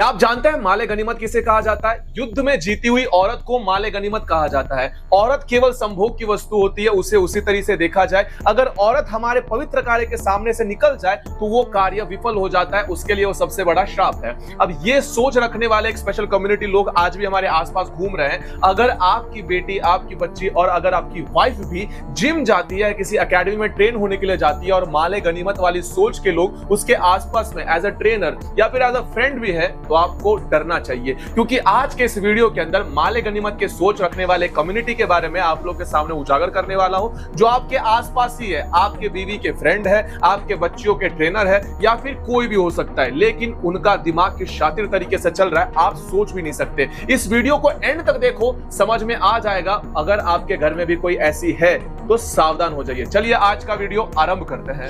आप जानते हैं माले गनीमत किसे कहा जाता है? युद्ध में जीती हुई औरत को माले गनीमत कहा जाता है। औरत केवल संभोग की वस्तु होती है, उसे उसी तरीके से देखा जाए। अगर औरत हमारे पवित्र कार्य के सामने से निकल जाए तो वो कार्य विफल हो जाता है, उसके लिए वो सबसे बड़ा श्राप है। अब ये सोच रखने वाले एक स्पेशल कम्युनिटी लोग आज भी हमारे आसपास घूम रहे हैं। अगर आपकी बेटी, आपकी बच्ची और अगर आपकी वाइफ भी जिम जाती है, किसी एकेडमी में ट्रेन होने के लिए जाती है और माले गनीमत वाली सोच के लोग उसके आसपास में एज अ ट्रेनर या फिर एज अ फ्रेंड भी है, तो आपको डरना चाहिए। क्योंकि आज के इस वीडियो के अंदर माले गनीमत के सोच रखने वाले कम्युनिटी के बारे में आप लोग के सामने उजागर करने वाला हूं, जो आपके आसपास ही है। आपके बीवी के फ्रेंड है, आपके बच्चियों के ट्रेनर है या फिर कोई भी हो सकता है, लेकिन उनका दिमाग किस शातिर तरीके से चल रहा है आप सोच भी नहीं सकते। इस वीडियो को एंड तक देखो, समझ में आ जाएगा। अगर आपके घर में भी कोई ऐसी है तो सावधान हो जाइए। चलिए आज का वीडियो आरंभ करते हैं।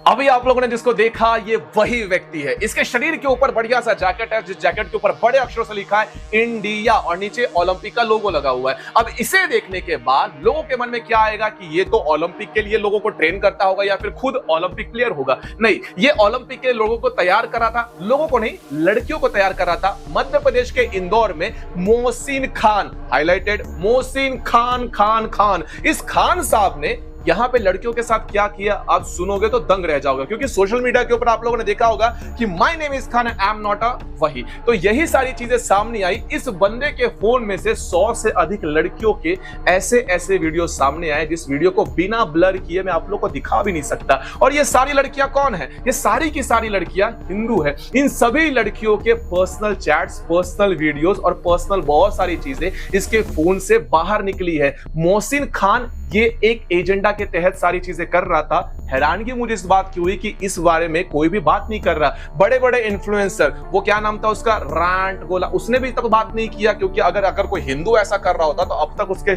अभी आप लोगों ने जिसको देखा ये वही व्यक्ति है। इसके शरीर के ऊपर बढ़िया सा जैकेट है, जिस जैकेट के ऊपर बड़े अक्षरों से लिखा है इंडिया और नीचे ओलंपिक का लोगो लगा हुआ है। अब इसे देखने के बाद लोगों के मन में क्या आएगा कि ये तो ओलंपिक के लिए लोगों को ट्रेन करता होगा या फिर खुद ओलंपिक प्लेयर होगा। नहीं, ये ओलंपिक के लोगों को तैयार करा था, लोगों को नहीं लड़कियों को तैयार करा था। मध्य प्रदेश के इंदौर में मोहसिन खान, हाईलाइटेड मोहसिन खान खान। इस खान साहब ने यहां पे लड़कियों के साथ क्या किया आप सुनोगे तो दंग रह जाओगे। क्योंकि सोशल मीडिया के ऊपर आप लोगों ने देखा होगा कि my name is Khan, I am not a वही। तो यही सारी चीजें सामने आई। इस बंदे के फोन में से 100 से अधिक लड़कियों के ऐसे वीडियो सामने आए जिस वीडियो को बिना ब्लर किए मैं आप लोग को दिखा भी नहीं सकता। और ये सारी लड़कियां कौन है? ये सारी की सारी लड़कियां हिंदू है। इन सभी लड़कियों के पर्सनल चैट्स, पर्सनल वीडियोस और पर्सनल बहुत सारी चीजें इसके फोन से बाहर निकली है। मोहसिन खान ये एक एजेंडा के तहत सारी चीजें कर रहा था। हैरानगी मुझे इस बात की हुई कि इस बारे में कोई भी बात नहीं कर रहा। बड़े बड़े इन्फ्लुएंसर, वो क्या नाम था उसका, रांट गोला, उसने भी तब बात नहीं किया। क्योंकि अगर कोई हिंदू ऐसा कर रहा होता तो अब तक उसके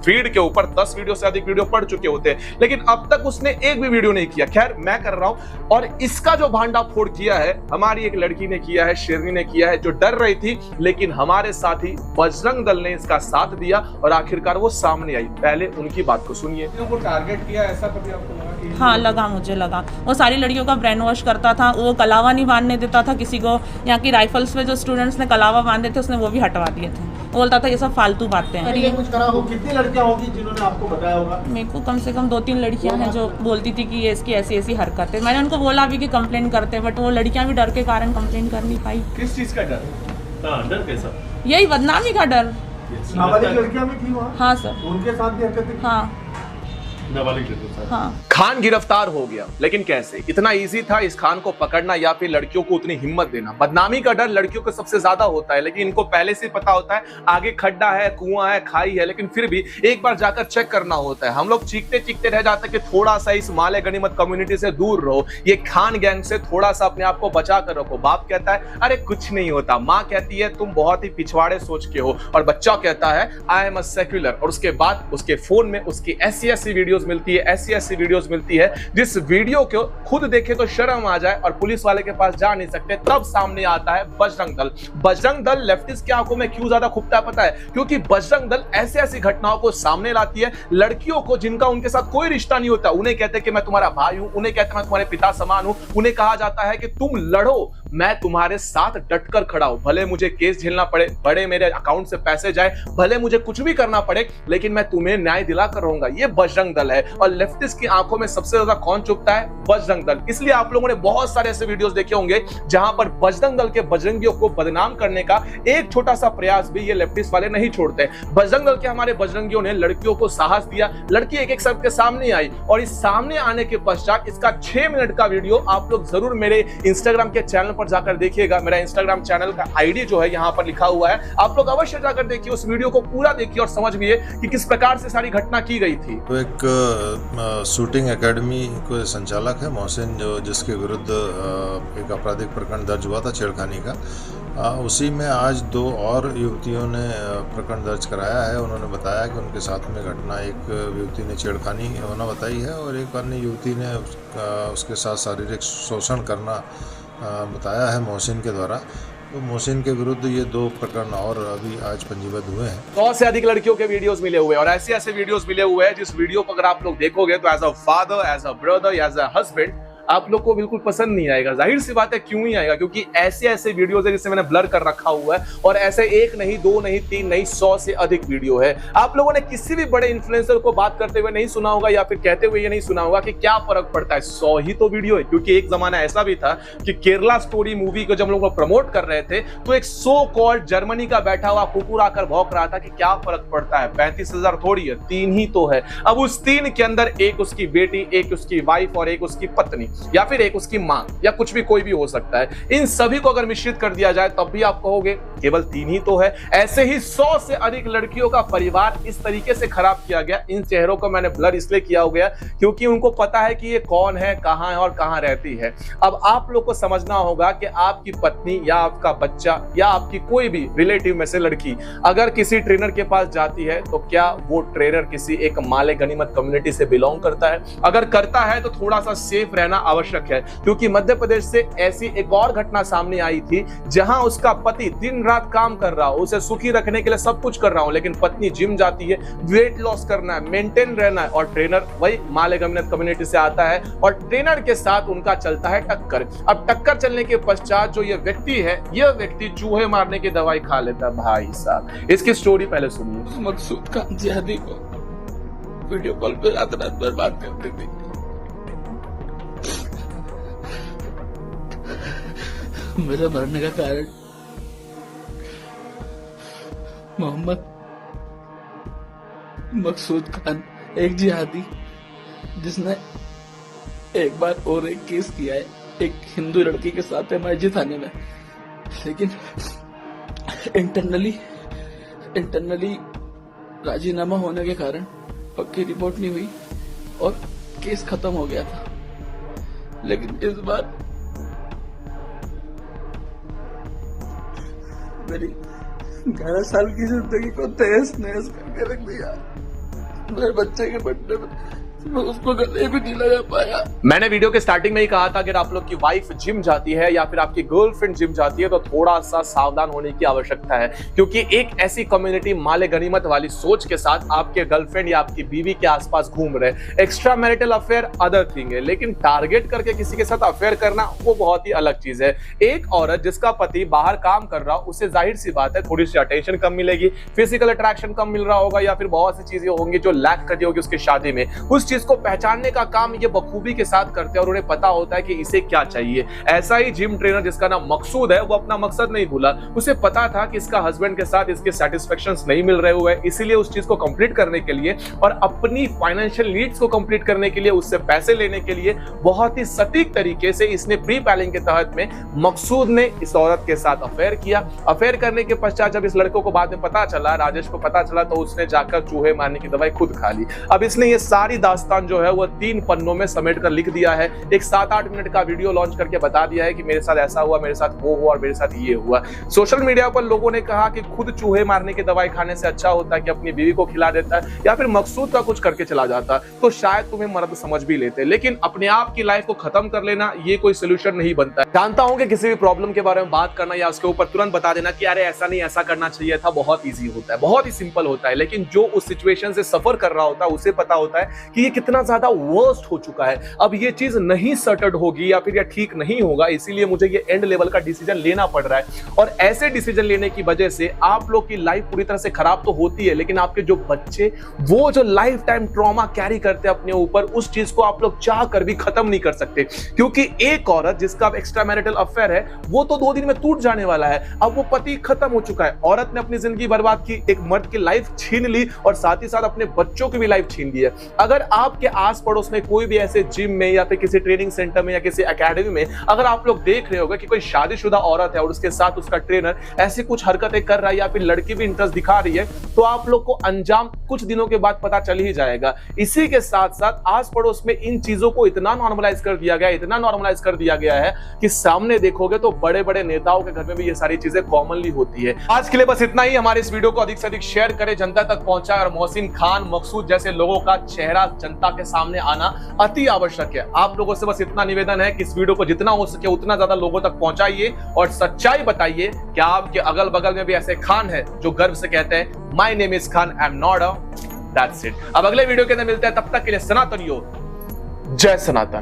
फीड के ऊपर 10 वीडियो से अधिक वीडियो पड़ चुके होते, लेकिन अब तक उसने एक भी वीडियो नहीं किया। खैर मैं कर रहा हूं। और इसका जो भांडा फोड़ किया है हमारी एक लड़की ने किया है, शेरनी ने किया है, जो डर रही थी, लेकिन हमारे साथी बजरंग दल ने इसका साथ दिया और आखिरकार वो सामने आई। पहले उनकी बात को सुनिए। को टारगेट किया, ऐसा कभी आपको लगा कि? हाँ लगा, मुझे लगा। वो सारी लड़कियों का ब्रेन वॉश करता था। वो कलावा नहीं बांधने देता था किसी को। यहाँ की राइफल्स में जो स्टूडेंट्स ने कलावा बांधे थे उसने वो भी हटवा दिए थे। वो बोलता था ये सब फालतू बातें हैं। ये कुछ करा हो? कितनी लड़कियां होगी जिन्होंने आपको बताया होगा? मेरे को कम से कम 2-3 लड़कियां हैं जो बोलती थी कि ये इसकी ऐसी हरकत है। मैंने उनको बोला भी कि कंप्लेन करते, बट वो लड़कियां भी डर के कारण कंप्लेन कर नहीं पाई। किस चीज का डर? डर कैसा? यही बदनामी का डर। नाबालिग लड़कियां भी थी वहाँ? हाँ सर। उनके साथ भी हरकतें की? हाँ हाँ। खान गिरफ्तार हो गया, लेकिन कैसे? इतना इजी था इस खान को पकड़ना या फिर लड़कियों को उतनी हिम्मत देना? बदनामी का डर लड़कियों को सबसे ज्यादा होता है, लेकिन इनको पहले से पता होता है आगे खड्डा है, कुआं है, खाई है, लेकिन फिर भी एक बार जाकर चेक करना होता है। हम लोग चीखते रह जाते हैं कि थोड़ा सा इस माले गनीमत कम्युनिटी से दूर रहो, ये खान गैंग से थोड़ा सा अपने आप को बचा कर रखो। बाप कहता है अरे कुछ नहीं होता, माँ कहती है तुम बहुत ही पिछवाड़े सोच के हो, और बच्चा कहता है आई एम अ सेक्युलर। और उसके बाद उसके फोन में उसकी ऐसी वीडियोस मिलती है, ऐसी वीडियोस मिलती है जिस वीडियो को खुद देखे तो शर्म आ जाए और पुलिस वाले के पास जा नहीं सकते। तब सामने आता है बजरंग दल। बजरंग दल लेफ्टिस्ट की आंखों में क्यों ज्यादा खुपता है पता है? क्योंकि बजरंग दल ऐसी घटनाओं को सामने लाती है। लड़कियों को जिनका उनके साथ कोई रिश्ता नहीं होता, उन्हें कहते हैं कि मैं तुम्हारा भाई हूं, उन्हें कहते हैं मैं तुम्हारे पिता समान हूं, उन्हें कहा जाता है कि तुम लड़ो, मैं तुम्हारे साथ डटकर खड़ा हूं, भले मुझे केस झेलना पड़े, बड़े मेरे अकाउंट से पैसे जाए, भले मुझे कुछ भी करना पड़े, लेकिन मैं तुम्हें न्याय दिलाकर रहूंगा। ये बजरंग दल है। और लेफ्टिस्ट की आंखों में सबसे ज्यादा कौन चुभता है? बजरंग दल। इसलिए आप लोगों ने बहुत सारे ऐसे वीडियोस देखे होंगे जहां पर बजरंग दल के बजरंगियों को बदनाम करने का एक छोटा सा प्रयास भी ये लेफ्टिस्ट वाले नहीं छोड़ते। बजरंग दल के हमारे बजरंगियों ने लड़कियों को साहस दिया, लड़की एक सबके सामने आई, और इस सामने आने के पश्चात इसका 6 मिनट का वीडियो आप लोग जरूर मेरे इंस्टाग्राम के चैनल पर जाकर देखिएगा। मेरा इंस्टाग्राम चैनल का आईडी जो है यहाँ पर लिखा हुआ है, आप लोग अवश्य जाकर देखिए, उस वीडियो को पूरा देखिए और समझिए कि किस प्रकार से सारी घटना की गई थी। तो एक शूटिंग एकेडमी को संचालक है मोहसिन, जिसके विरुद्ध एक आपराधिक प्रकरण दर्ज हुआ था छेड़खानी का। उसी में आज 2 और युवतियों ने प्रकरण दर्ज कराया है। उन्होंने बताया कि उनके साथ में घटना, एक युवती ने छेड़खानी होना बताई है और एक अन्य युवती ने उसके साथ शारीरिक शोषण करना बताया है मोहसिन के द्वारा। तो मोहसिन के विरुद्ध ये 2 प्रकरण और अभी आज पंजीबद्ध हुए हैं। 100 से अधिक लड़कियों के वीडियोस मिले हुए हैं और ऐसे ऐसे वीडियोस मिले हुए हैं जिस वीडियो को अगर आप लोग देखोगे तो as a father, as a brother, as a husband आप लोग को बिल्कुल पसंद नहीं आएगा। जाहिर सी बात है क्यों ही आएगा, क्योंकि ऐसे ऐसे वीडियोस है जिसे मैंने ब्लर कर रखा हुआ है और ऐसे 1 नहीं 2 नहीं 3 नहीं 100 से अधिक वीडियो है। आप लोगों ने किसी भी बड़े इन्फ्लुएंसर को बात करते हुए नहीं सुना होगा या फिर कहते हुए ये नहीं सुना होगा कि क्या फर्क पड़ता है, 100 ही तो वीडियो है। क्योंकि एक जमाना ऐसा भी था कि केरला स्टोरी मूवी को जब लोग प्रमोट कर रहे थे तो एक सो कॉल्ड जर्मनी का बैठा हुआ कुकुर आकर भौंक रहा था कि क्या फर्क पड़ता है, 35,000 थोड़ी है, 3 ही तो है। अब उस 3 के अंदर एक उसकी बेटी, एक उसकी वाइफ और एक उसकी पत्नी या फिर एक उसकी मां या कुछ भी कोई भी हो सकता है। इन सभी को अगर मिश्रित कर दिया जाए तब भी आप कहोगे केवल 3 ही तो है। ऐसे ही 100 से अधिक लड़कियों का परिवार इस तरीके से खराब किया गया। इन चेहरों को मैंने ब्लर इसलिए किया हो गया क्योंकि उनको पता है कि ये कौन है, कहां है और कहां रहती है। अब आप लोग को समझना होगा कि आपकी पत्नी या आपका बच्चा या आपकी कोई भी रिलेटिव में से लड़की अगर किसी ट्रेनर के पास जाती है तो क्या वो ट्रेनर किसी एक माले गनीमत कम्युनिटी से बिलोंग करता है? अगर करता है तो थोड़ा सा सेफ रहना आवश्यक है, क्योंकि मध्य प्रदेश से ऐसी एक और घटना सामने आई थी जहां उसका पति दिन रात काम कर रहा हो, उसे सुखी रखने के लिए सब कुछ कर रहा हूं, लेकिन पत्नी जिम जाती है, वेट लॉस करना है, मेंटेन रहना है और ट्रेनर वही माले गनीमत कम्युनिटी से आता है और ट्रेनर के साथ उनका चलता है टक्कर। अब टक्कर चलने के पश्चात जो ये व्यक्ति है, यह व्यक्ति चूहे मारने की दवाई खा लेता है। भाई साहब इसकी स्टोरी पहले सुनिए। मकसूद खान जिहादी को वीडियो कॉल पे रात भर बात करती थी। मेरे मरने का कारण मोहम्मद मकसूद खान एक जिहादी जिसने एक बार और एक केस किया है एक हिंदू लड़की के साथ MIG थाने में, लेकिन इंटरनली राजीनामा होने के कारण पक्की रिपोर्ट नहीं हुई और केस खत्म हो गया था। लेकिन इस बार मेरी 11 साल की जिंदगी को तहस नहस करके रख दिया। मेरे बच्चे के बर्थडे में मैं उसको गले भी नहीं लगा पाया। मैंने वीडियो के स्टार्टिंग में ही कहा था अगर आप लोग की वाइफ जिम जाती है या फिर आपकी गर्लफ्रेंड जिम जाती है तो थोड़ा सा सावधान होने की आवश्यकता है, क्योंकि एक ऐसी कम्युनिटी माले गनीमत वाली सोच के साथ आपके गर्लफ्रेंड या आपकी बीवी के आसपास घूम रहे। Extra marital affair other thing है, लेकिन टारगेट करके किसी के साथ अफेयर करना वो बहुत ही अलग चीज है। एक औरत जिसका पति बाहर काम कर रहा, उसे जाहिर सी बात है थोड़ी सी अटेंशन कम मिलेगी, फिजिकल अट्रैक्शन कम मिल रहा होगा या फिर बहुत सी चीजें होंगी जो लैक करती होगी उसकी शादी में। उस चीज को पहचानने का काम ये बखूबी के साथ करते हैं और उन्हें पता होता है कि इसे क्या चाहिए। ऐसा ही जिम ट्रेनर जिसका नाम मकसूद है, वो अपना मकसद नहीं भूला। उसे पता था कि इसका हस्बैंड के साथ इसके सेटिस्फेक्शंस नहीं मिल रहे हुए, इसीलिए उस चीज को कंप्लीट करने के लिए और अपनी फाइनेंशियल नीड्स को कंप्लीट करने के लिए उससे पैसे लेने के लिए बहुत ही सटीक तरीके से इसने प्री प्लानिंग के तहत में मकसूद ने इस औरत के साथ अफेयर किया। अफेयर करने के पश्चात जब इस लड़कों को बाद में पता चला, राजेश को पता चला, तो उसने जाकर चूहे मारने की दवाई खुद खा ली। अब इसने ये सारी दास्तान जो है वो 3 पन्नों में समेट कर लिख दिया है। एक 7-8 मिनट का वीडियो लॉन्च करके बता दिया है कि मेरे साथ ऐसा हुआ, मेरे साथ वो हुआ और मेरे साथ ये हुआ। सोशल मीडिया पर लोगों ने कहा कि खुद चूहे मारने की दवाई खाने से अच्छा होता है कि अपनी बीवी को खिला देता है या फिर मकसूद का कुछ करके चला जाता, तो शायद तुम्हें मर्द समझ भी लेते। लेकिन अपने आप की लाइफ को खत्म कर लेना ये कोई सोल्यूशन नहीं बनता है। जानता हूं कि किसी भी प्रॉब्लम के बारे में बात करना या उसके ऊपर तुरंत बता देना कि अरे ऐसा नहीं ऐसा करना चाहिए था, बहुत ईजी होता है, बहुत ही सिंपल होता है। लेकिन जो उस सिचुएशन से सफर कर रहा होता है उसे पता होता है कि ये कितना ज्यादा वर्स्ट हो चुका है। अब ये चीज नहीं सटर्ड होगी या फिर ये ठीक नहीं होगा, इसीलिए मुझे ये एंड लेवल का डिसीजन लेना पड़ रहा है। और ऐसे डिसीजन लेने की वजह से आप लोग की लाइफ पूरी तरह से खराब तो होती है, लेकिन आपके जो बच्चे वो जो लाइफ टाइम ट्रॉमा कैरी करते हैं अपने ऊपर, उस चीज को आप लोग चाह कर भी खत्म नहीं कर सकते। क्योंकि एक औरत जिसका एक्स्ट्रा मैरिटल अफेयर है वो तो 2 दिन में टूट जाने वाला है। अब वो पति खत्म हो चुका है, औरत ने अपनी जिंदगी बर्बाद की, एक मर्द की लाइफ छीन ली और साथ ही साथ अपने बच्चों की भी लाइफ छीन ली है। अगर आपके आस पड़ोस में कोई भी ऐसे जिम में या फिर किसी ट्रेनिंग सेंटर में या किसी एकेडमी में अगर आप लोग देख रहे होगे कि कोई शादीशुदा औरत है और उसके साथ उसका ट्रेनर ऐसी कुछ हरकतें कर रहा है या फिर लड़की भी इंटरेस्ट दिखा रही है, तो आप लोग को अंजाम कुछ दिनों के बाद पता चल ही जाएगा। इसी के साथ साथ आस पड़ोस में इन चीजों को इतना नॉर्मलाइज कर दिया गया, इतना नॉर्मलाइज कर दिया गया है कि सामने देखोगे तो बड़े बड़े नेताओं के घर में भी ये सारी चीजें कॉमनली होती है। आज के लिए बस इतना ही। हमारे इस वीडियो को अधिक से अधिक शेयर करें, जनता तक पहुंचाएं और मोहसिन खान, मकसूद जैसे लोगों का चेहरा जनता के सामने आना अति आवश्यक है। आप लोगों से बस इतना निवेदन है कि इस वीडियो को जितना हो सके उतना ज्यादा लोगों तक पहुंचाइए और सच्चाई बताइए कि आपके अगल बगल में भी ऐसे खान है जो गर्व से कहते हैं my name is Khan, I am not a, that's it. अब अगले वीडियो के अंदर मिलते हैं, तब तक के लिए सनातनियों, जय सनातन।